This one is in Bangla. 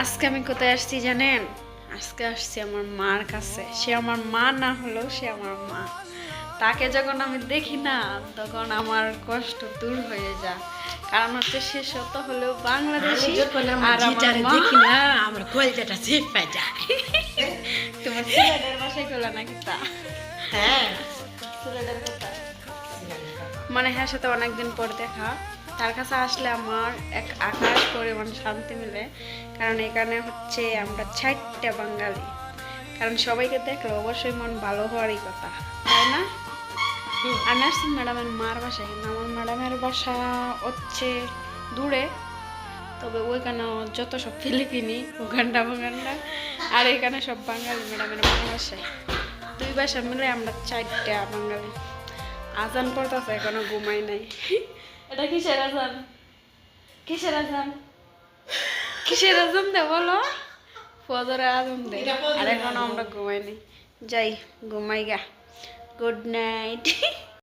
আজকে আমি কোথায় আসছি জানেন? আজকে আসছি আমার মার কাছে। সে আমার মা না হলেও সে আমার মা। তাকে যখন আমি দেখি না তখন আমার কষ্ট দূর হয়ে যায়। কারণ হচ্ছে সে শত হলেও বাংলাদেশি আর আমার মা। দেখি না আমার কলজাটা চেপে যায়। তোমার সিলেটের ভাষায় কইলা নাকি তা? হ্যাঁ, সিলেটের কথা মানে হ্যাঁ, সাথে অনেকদিন পর দেখা। তার কাছে আসলে আমার এক আকাশ পরিমাণ শান্তি মিলে। কারণ এখানে হচ্ছে আমরা ৬০টা বাঙালি। কারণ সবাইকে দেখলে অবশ্যই মন ভালো হওয়ারই কথা, তাই না? আমি আসছি ম্যাডামের মার বাসায়, কিন্তু আমার ম্যাডামের বাসা হচ্ছে দূরে। তবে ওইখানে যত সব ফিলিপিনি উগান্ডা বুগান্ডা, আর এখানে সব বাঙালি ম্যাডামের মার বাসায়। দুই বাসা মিলে আমরা ৪টা বাঙালি। আজান পড়তেছে, এখনো ঘুমাই নাই। এটা কিসের আজান? কিসের আজান? কিসের আজান দে বলো? ফজরের আজান দে। আর এখনো আমরা ঘুমাই নাই। যাই ঘুমাই গা। Good night.